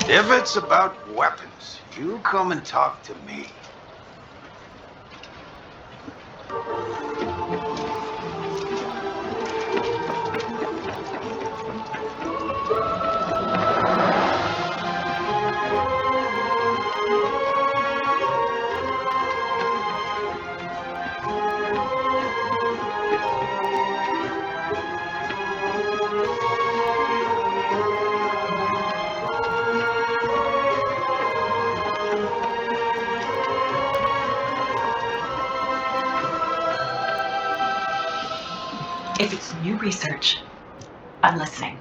If it's about weapons, you come and talk to me. If it's new research, I'm listening.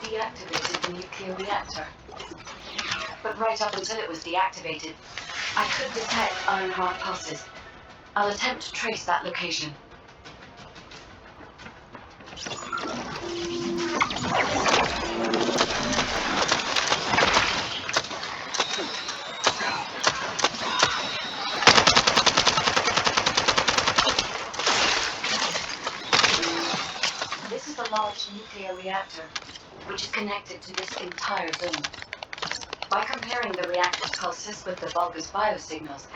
Deactivated the nuclear reactor. But right up until it was deactivated, I could detect Ironheart pulses. I'll attempt to trace that location. This is a large nuclear reactor, which is connected to this entire zone. By comparing the reactor pulses with the bulbous biosignals,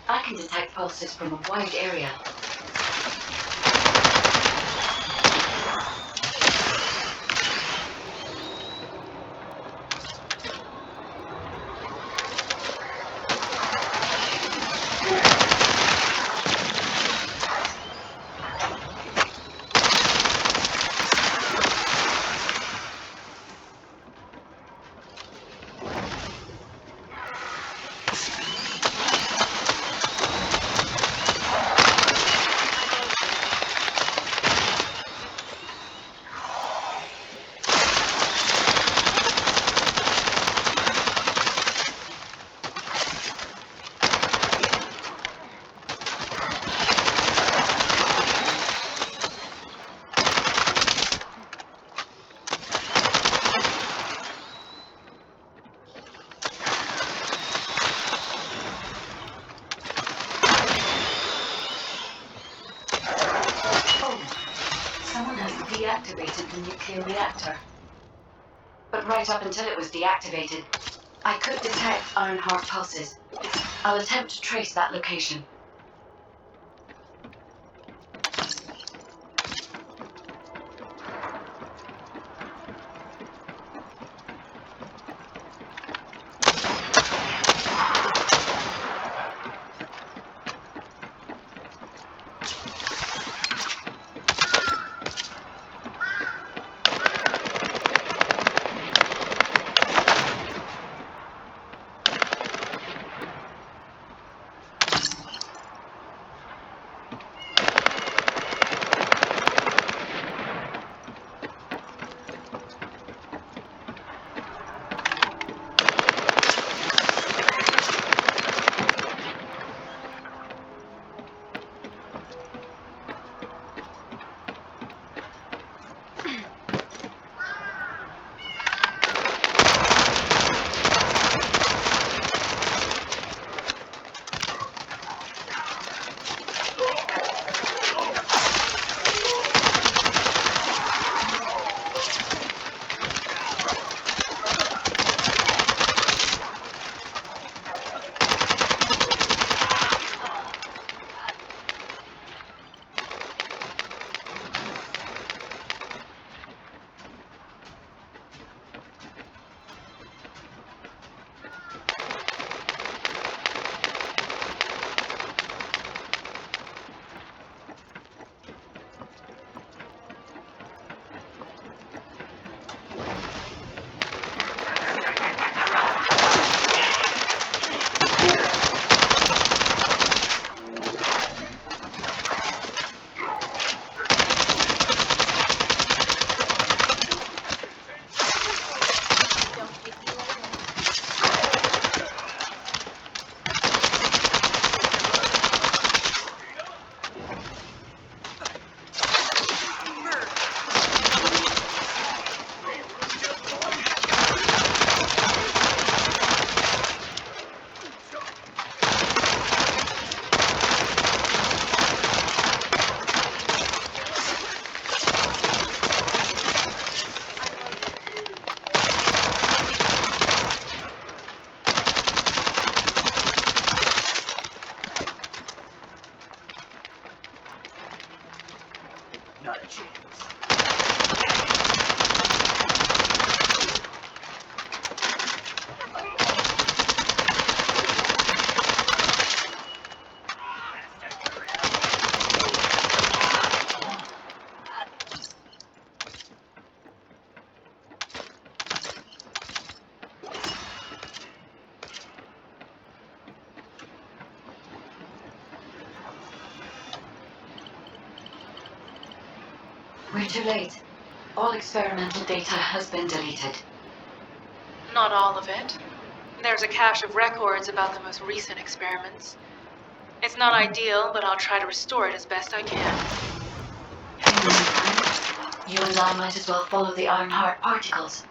I can detect pulses from a wide area. deactivated the nuclear reactor. But right up until it was deactivated, I could detect Ironheart pulses. I'll attempt to trace that location. Not a chance. We're too late. All experimental data has been deleted. Not all of it. There's a cache of records about the most recent experiments. It's not ideal, but I'll try to restore it as best I can. In the meantime, you and I might as well follow the Ironheart particles.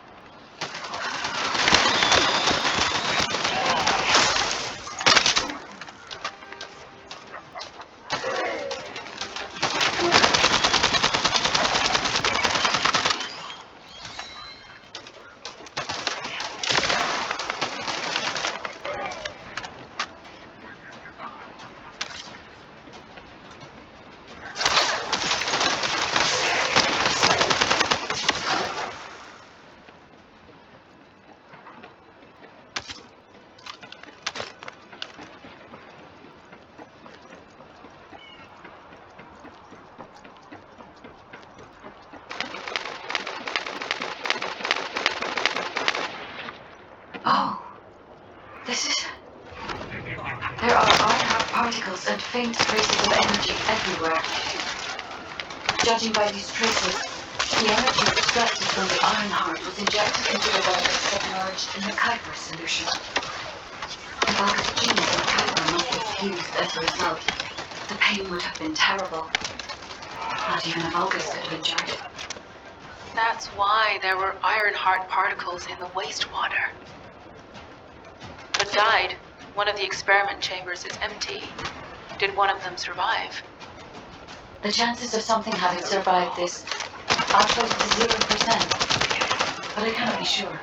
Oh, this is... There are Ironheart particles and faint traces of energy everywhere. Judging by these traces, the energy extracted from the Ironheart was injected into the virus submerged in the Kuiper solution. The Vulgus genes in Kuiper must have fused as a result. The pain would have been terrible. Not even a Vulgus could have endured it. That's why there were Ironheart particles in the wastewater. But died. One of the experiment chambers is empty. Did one of them survive? The chances of something having survived this I'll close to 0%, but I cannot be sure.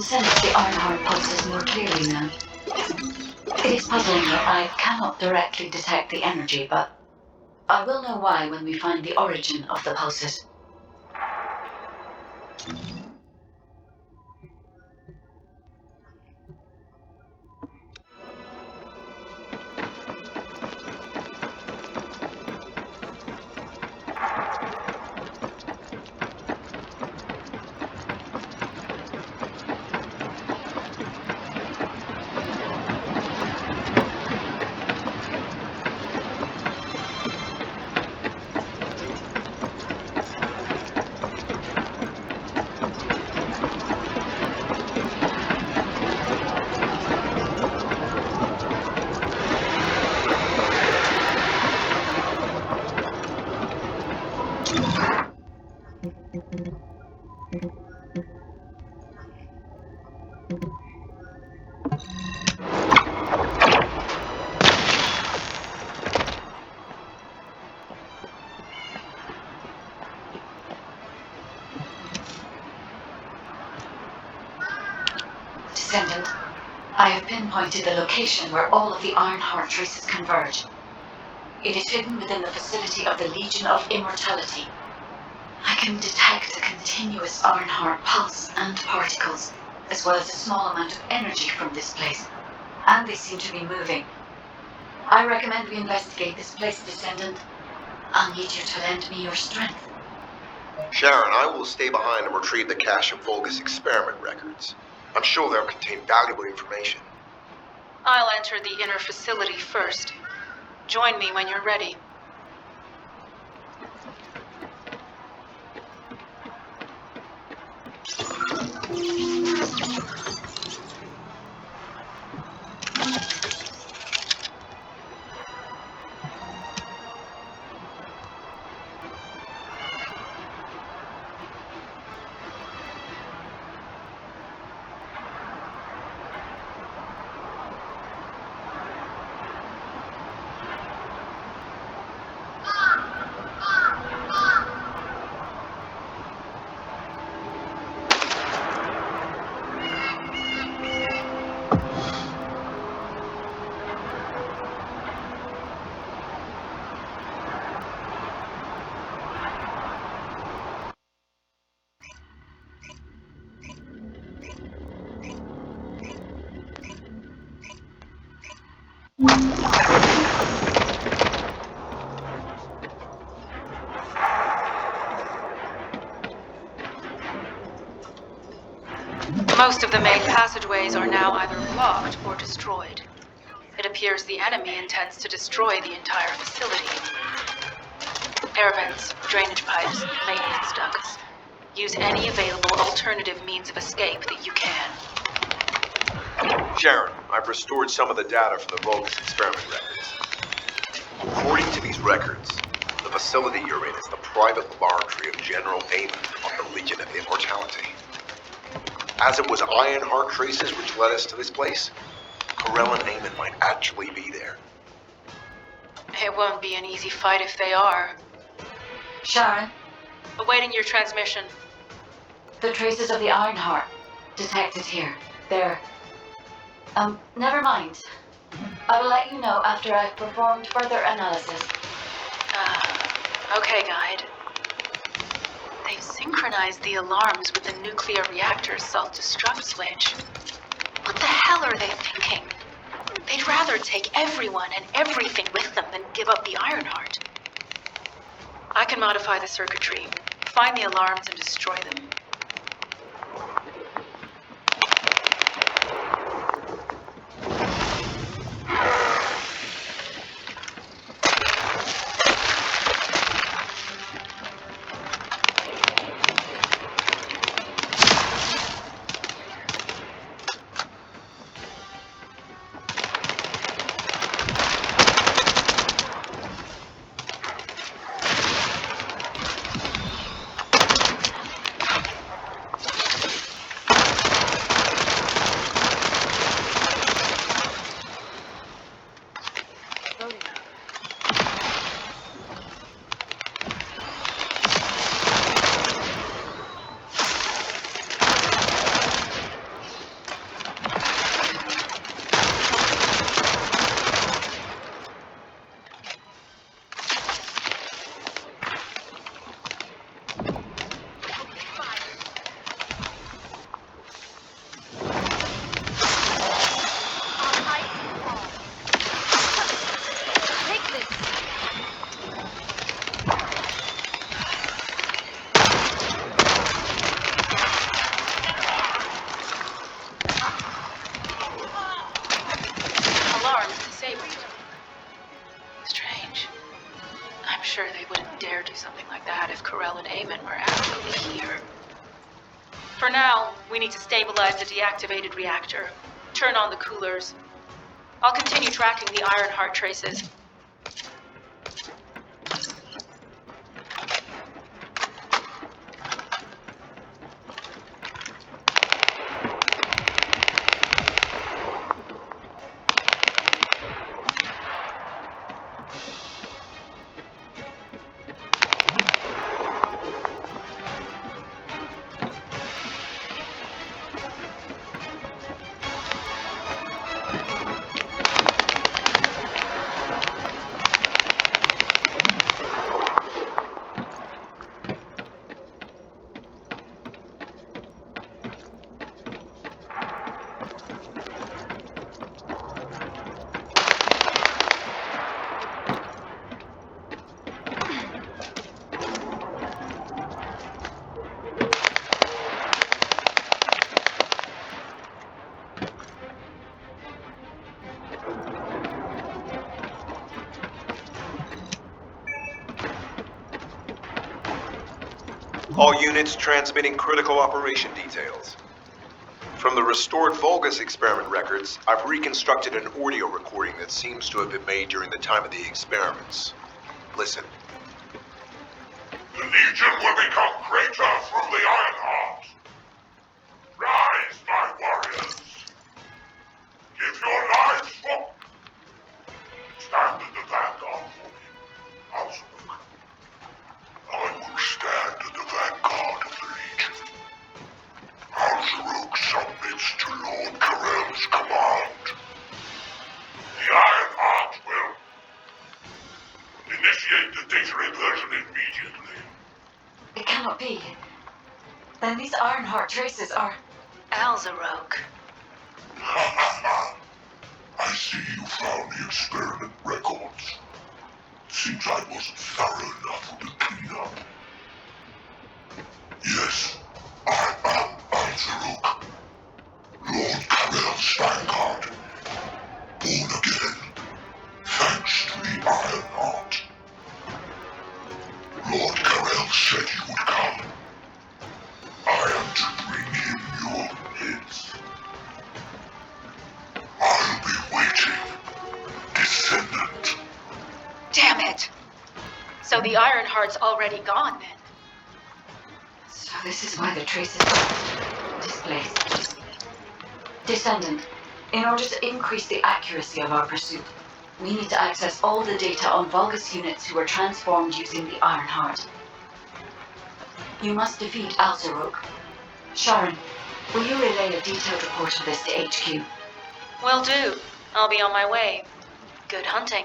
sense the Ironheart pulses more clearly now. It is puzzling that I cannot directly detect the energy, but I will know why when we find the origin of the pulses. Descendant, I have pinpointed the location where all of the Ironheart traces converge. It is hidden within the facility of the Legion of Immortality. I can detect a continuous Ironheart pulse and particles, as well as a small amount of energy from this place, and they seem to be moving. I recommend we investigate this place, Descendant. I'll need you to lend me your strength. Sharon, I will stay behind and retrieve the cache of Vulgus experiment records. I'm sure they'll contain valuable information. I'll enter the inner facility first. Join me when you're ready. Most of the main passageways are now either blocked or destroyed. It appears the enemy intends to destroy the entire facility. Air vents, drainage pipes, maintenance ducts. Use any available alternative means of escape that you can. Sharon, I've restored some of the data from the Vulgus experiment records. According to these records, the facility you're in is the private laboratory of General Amon of the Legion of Immortality. As it was Ironheart traces which led us to this place, Corell and Amon might actually be there. It won't be an easy fight if they are. Sharon, Awaiting your transmission. the traces of the Ironheart detected here. They're... never mind. I will let you know after I've performed further analysis. Okay, Guide. They've synchronized the alarms with the nuclear reactor's self-destruct switch. What the hell are they thinking? They'd rather take everyone and everything with them than give up the Ironheart. I can modify the circuitry, find the alarms and destroy them. sure they wouldn't dare do something like that if Corell and Eamon were actually here. For now, we need to stabilize the deactivated reactor, turn on the coolers. I'll continue tracking the Ironheart traces. All units transmitting critical operation details. From the restored Vulgus experiment records, I've reconstructed an audio recording that seems to have been made during the time of the experiments. Listen. The Legion will become greater through the Ironheart. Rise, my warriors. Give your lives for... Stand in the vanguard for me, Alzaruk. I will stand in the vanguard of the Legion. Alzaruk submits to Lord Corell's command. The Ironheart will initiate the data reversion immediately. It cannot be. Then these Ironheart traces are... Alzaruk. I see you found the experiment records. Seems I wasn't thorough enough with the cleanup. Yes, I am Alzaruk, Lord Corell's vanguard, born again, thanks to the Ironheart. Lord Corell said he would come. I am to bring him your heads. I'll be waiting, Descendant. Damn it! So the Ironheart's already gone then. So this is why the traces are displaced. Descendant, in order to increase the accuracy of our pursuit, we need to access all the data on Vulgus units who were transformed using the Ironheart. You must defeat Alzaruk. Sharon, will you relay a detailed report of this to HQ? Will do. I'll be on my way. Good hunting.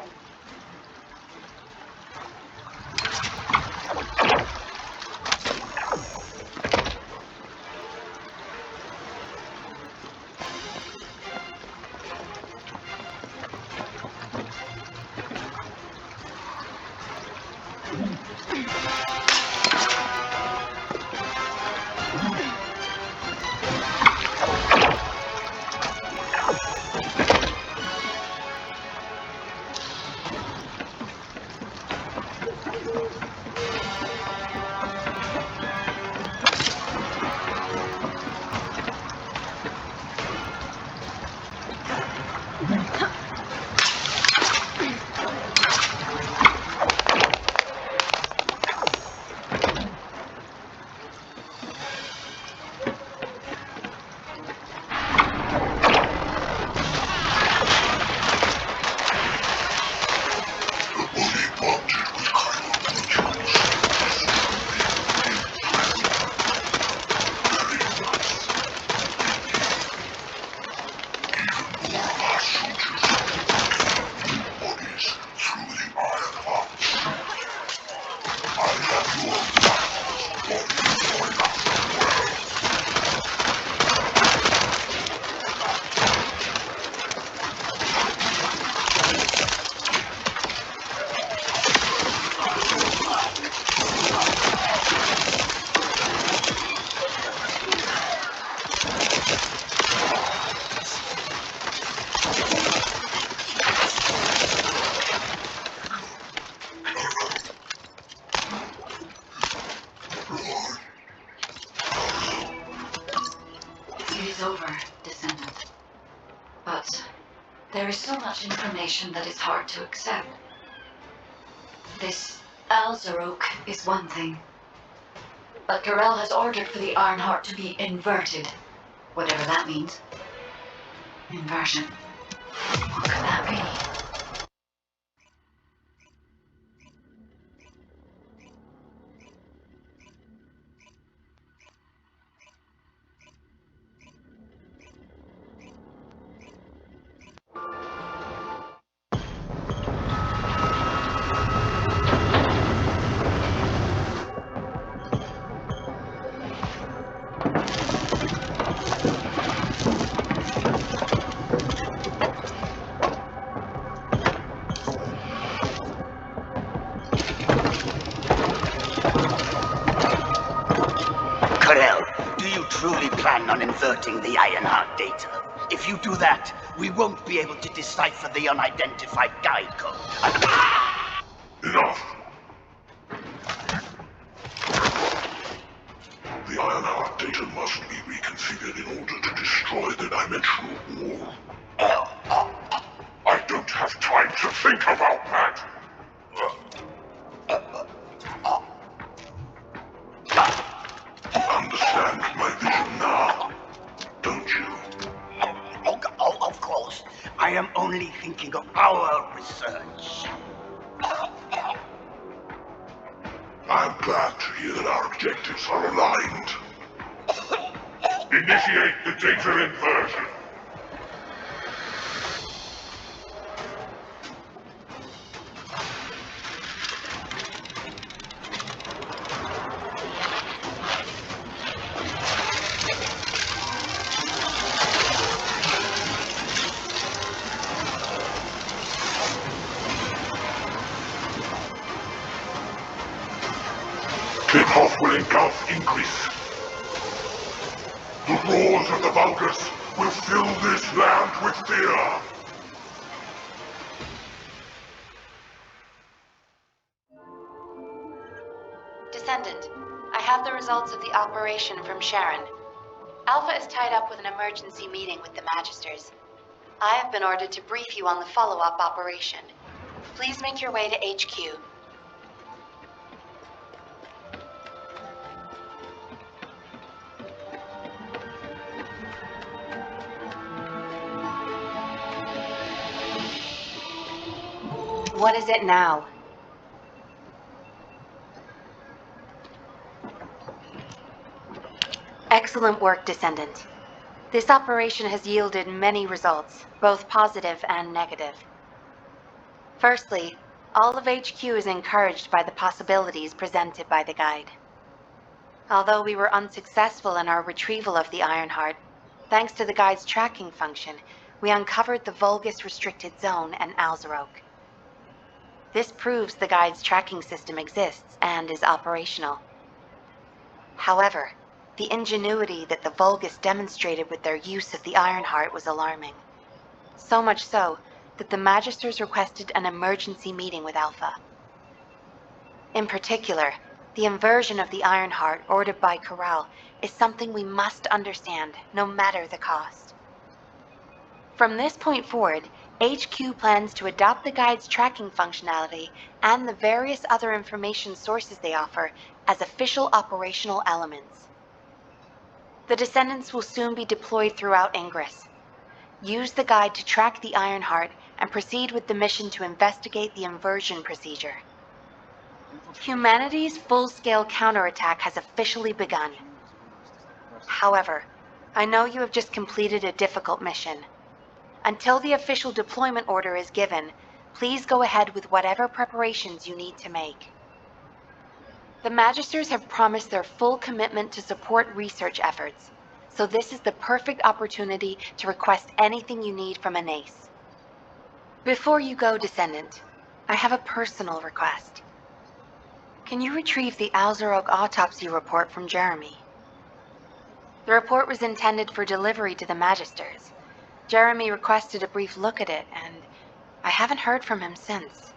There is so much information that is hard to accept. This Alzarok is one thing, but Corell has ordered for the Ironheart to be inverted, whatever that means. Inversion. What could that be? Corell, do you truly plan on inverting the Ironheart data? If you do that, we won't be able to decipher the unidentified guide code. Enough! The Ironheart data must be reconfigured in order to destroy the dimensional wall. I don't have time to think about that! Understand my vision now, don't you? Of course. I am only thinking of our research. I'm glad to hear that our objectives are aligned. Initiate the data inversion. Tip-off will engulf increase. The roars of the Vulgus will fill this land with fear. Descendant, I have the results of the operation from Sharon. Alpha is tied up with an emergency meeting with the Magisters. I have been ordered to brief you on the follow-up operation. Please make your way to HQ. What is it now? Excellent work, Descendant. This operation has yielded many results, both positive and negative. Firstly, all of HQ is encouraged by the possibilities presented by the guide. Although we were unsuccessful in our retrieval of the Ironheart, thanks to the guide's tracking function, we uncovered the Vulgus Restricted Zone and Alzarok. This proves the guide's tracking system exists and is operational. However, the ingenuity that the Vulgus demonstrated with their use of the Ironheart was alarming. So much so that the Magisters requested an emergency meeting with Alpha. In particular, the inversion of the Ironheart ordered by Corral is something we must understand, no matter the cost. From this point forward, HQ plans to adopt the guide's tracking functionality and the various other information sources they offer as official operational elements. The Descendants will soon be deployed throughout Ingress. Use the guide to track the Ironheart and proceed with the mission to investigate the inversion procedure. Humanity's full-scale counterattack has officially begun. However, I know you have just completed a difficult mission. Until the official deployment order is given, please go ahead with whatever preparations you need to make. The Magisters have promised their full commitment to support research efforts, so this is the perfect opportunity to request anything you need from an ace. Before you go, Descendant, I have a personal request. Can you retrieve the Alzarok autopsy report from Jeremy? The report was intended for delivery to the Magisters. Jeremy requested a brief look at it, and I haven't heard from him since.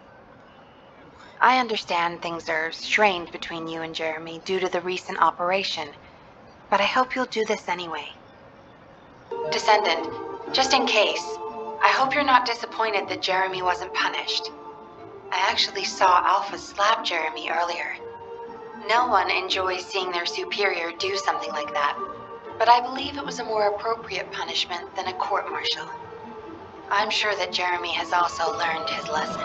I understand things are strained between you and Jeremy due to the recent operation, but I hope you'll do this anyway. Descendant, just in case, I hope you're not disappointed that Jeremy wasn't punished. I actually saw Alpha slap Jeremy earlier. No one enjoys seeing their superior do something like that, but I believe it was a more appropriate punishment than a court-martial. I'm sure that Jeremy has also learned his lesson.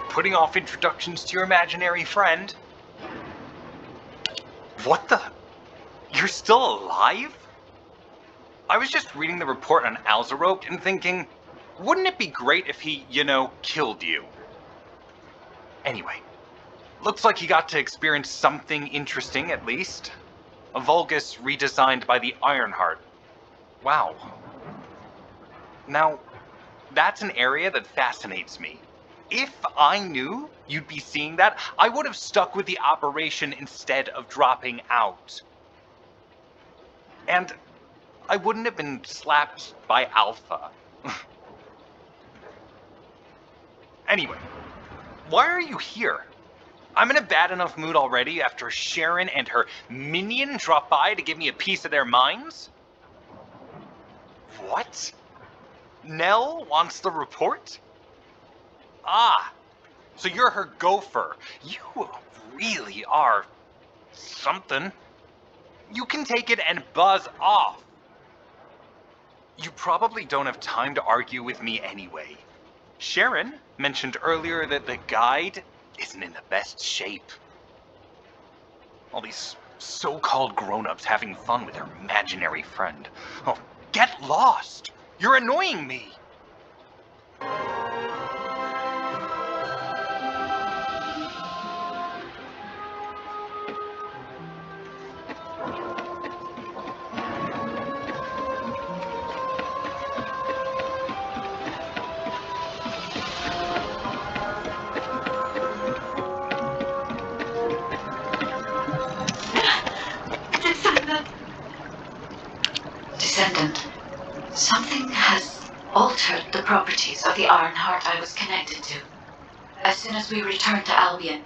Putting off introductions to your imaginary friend? What the? You're still alive? I was just reading the report on Alzarote and thinking, wouldn't it be great if he, killed you? Anyway, looks like you got to experience something interesting at least. A Vulgus redesigned by the Ironheart. Wow. Now, that's an area that fascinates me. If I knew you'd be seeing that, I would have stuck with the operation instead of dropping out. And I wouldn't have been slapped by Alpha. Anyway, why are you here? I'm in a bad enough mood already after Sharon and her minion drop by to give me a piece of their minds? What? Nell wants the report? Ah, so you're her gopher. You really are something. You can take it and buzz off. You probably don't have time to argue with me anyway. Sharon mentioned earlier that the guide isn't in the best shape. All these so-called grown-ups having fun with their imaginary friend. Oh, get lost! You're annoying me! Descendant, something has altered the properties of the Ironheart I was connected to. As soon as we returned to Albion,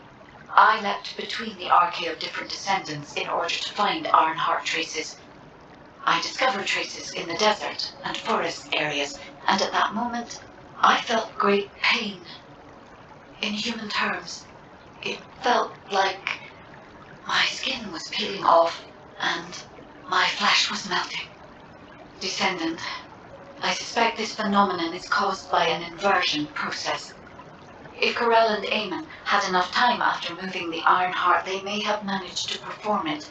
I leapt between the arcade of different descendants in order to find Ironheart traces. I discovered traces in the desert and forest areas, and at that moment, I felt great pain. In human terms, it felt like my skin was peeling off and my flesh was melting. Descendant, I suspect this phenomenon is caused by an inversion process. If Corell and Eamon had enough time after moving the Ironheart, they may have managed to perform it.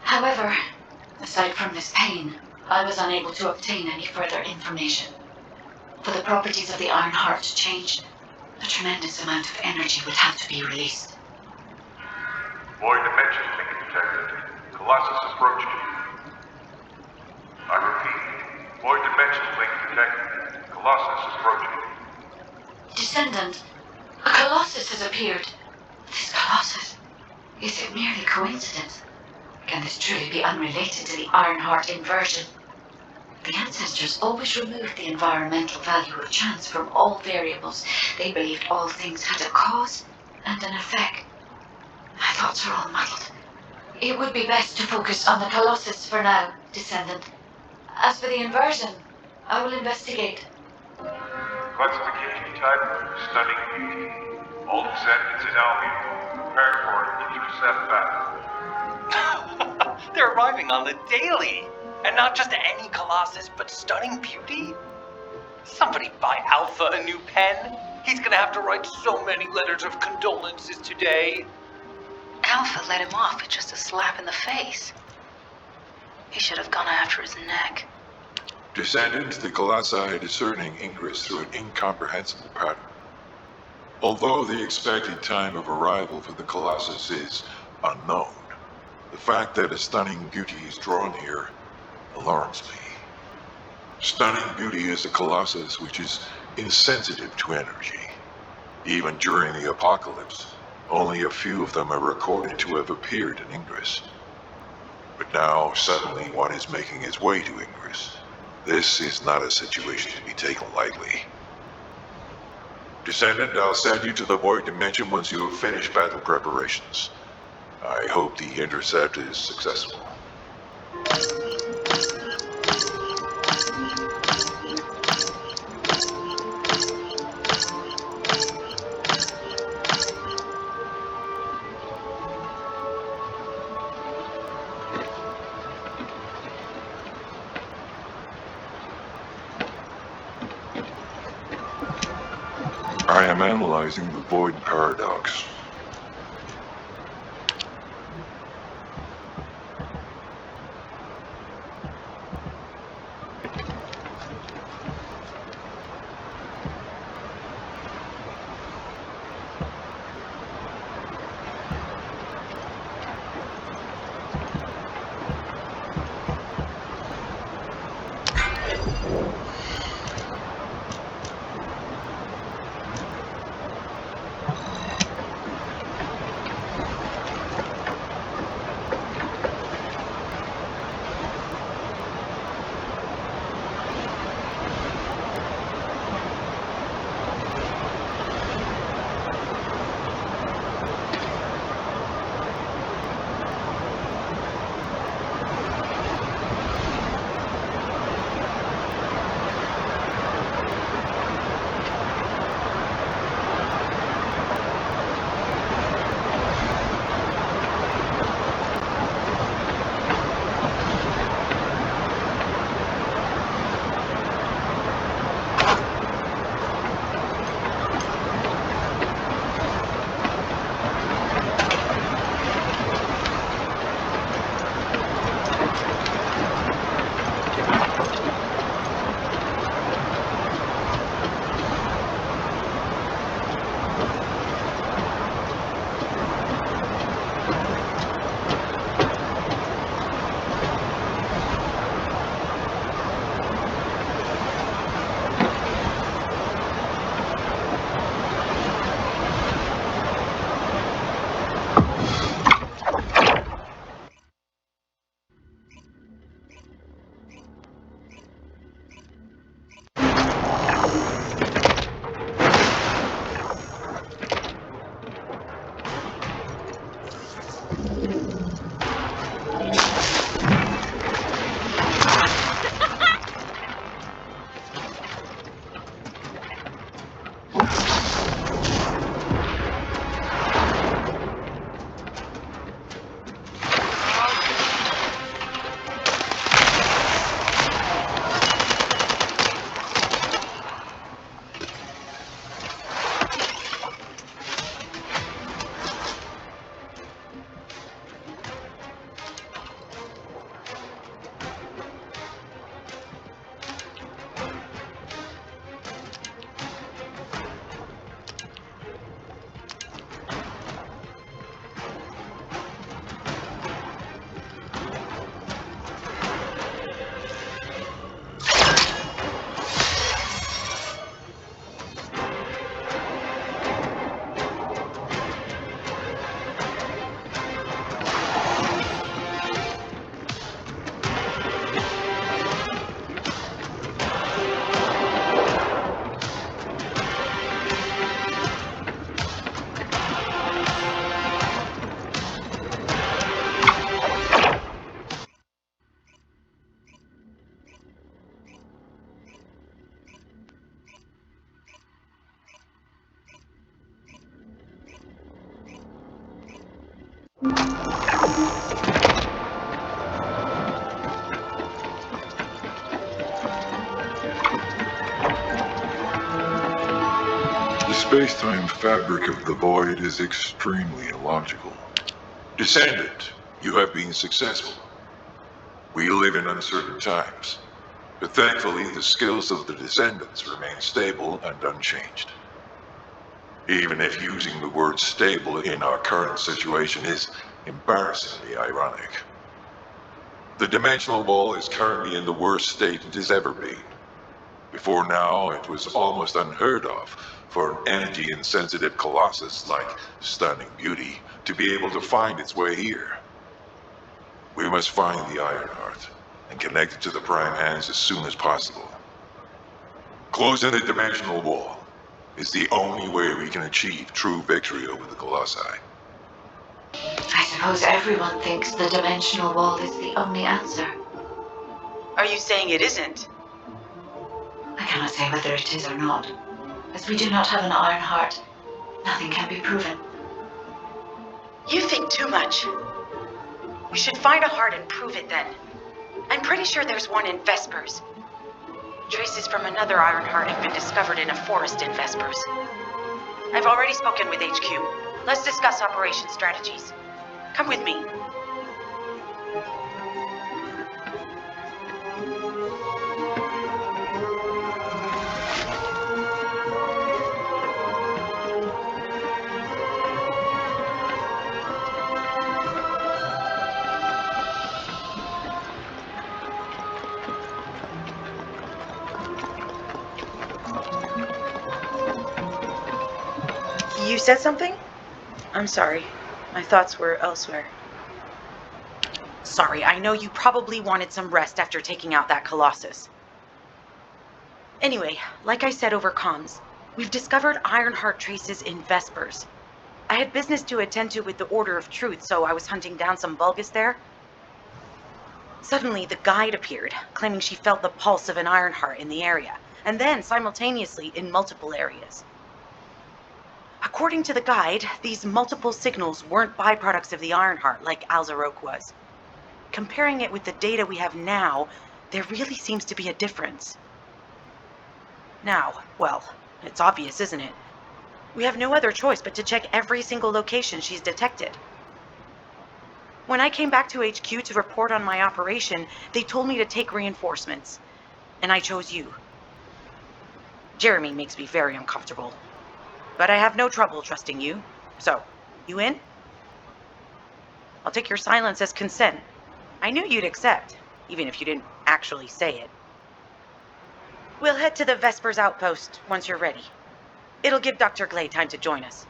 However, aside from this pain, I was unable to obtain any further information. For the properties of the Ironheart to change, a tremendous amount of energy would have to be released. Void dimension link detected. Colossus is approaching. I repeat, void dimension link detected. Colossus is approaching. Descendant, a Colossus has appeared. This Colossus, is it merely coincidence? Can this truly be unrelated to the Ironheart inversion? The ancestors always removed the environmental value of chance from all variables. They believed all things had a cause and an effect. My thoughts are all muddled. It would be best to focus on the Colossus for now, Descendant. As for the inversion, I will investigate. Classification type, stunning beauty. All descendants in Albion, prepare for an intercept battle. They're arriving on the daily! And not just any Colossus, but stunning beauty? Somebody buy Alpha a new pen. He's gonna have to write so many letters of condolences today. Alpha let him off with just a slap in the face. He should have gone after his neck. Descendants, the Colossi are discerning ingress through an incomprehensible pattern. Although the expected time of arrival for the Colossus is unknown, the fact that a stunning beauty is drawn here alarms me. Stunning beauty is a Colossus which is insensitive to energy. Even during the apocalypse, only a few of them are recorded to have appeared in Ingress. But Now, suddenly one is making its way to Ingress. This is not a situation to be taken lightly. Descendant, I'll send you to the Void Dimension once you have finished battle preparations. I hope the intercept is successful. I am analyzing the Void Paradox. The space-time fabric of the Void is extremely illogical. Descendant, you have been successful. We live in uncertain times, but thankfully the skills of the Descendants remain stable and unchanged. Even if using the word stable in our current situation is embarrassingly ironic. The dimensional wall is currently in the worst state it has ever been. Before now, it was almost unheard of for an energy-insensitive colossus like Stunning Beauty to be able to find its way here. We must find the Ironheart and connect it to the Prime Hands as soon as possible. Closing the dimensional wall is the only way we can achieve true victory over the Colossi. I suppose everyone thinks the dimensional wall is the only answer. Are you saying it isn't? I cannot say whether it is or not. As we do not have an Ironheart, nothing can be proven. You think too much. We should find a heart and prove it then. I'm pretty sure there's one in Vespers. Traces from another Ironheart have been discovered in a forest in Vespers. I've already spoken with HQ. Let's discuss operation strategies. Come with me. You said something? I'm sorry. My thoughts were elsewhere. Sorry, I know you probably wanted some rest after taking out that Colossus. Anyway, like I said over comms, we've discovered Ironheart traces in Vespers. I had business to attend to with the Order of Truth, so I was hunting down some Vulgus there. Suddenly, the guide appeared, claiming she felt the pulse of an Ironheart in the area, and then simultaneously in multiple areas. According to the guide, these multiple signals weren't byproducts of the Ironheart like Alzarok was. Comparing it with the data we have now, there really seems to be a difference. Now, well, it's obvious, isn't it? We have no other choice but to check every single location she's detected. When I came back to HQ to report on my operation, they told me to take reinforcements, and I chose you. Jeremy makes me very uncomfortable, but I have no trouble trusting you. So, you in? I'll take your silence as consent. I knew you'd accept, even if you didn't actually say it. We'll head to the Vespers outpost once you're ready. It'll give Dr. Glade time to join us.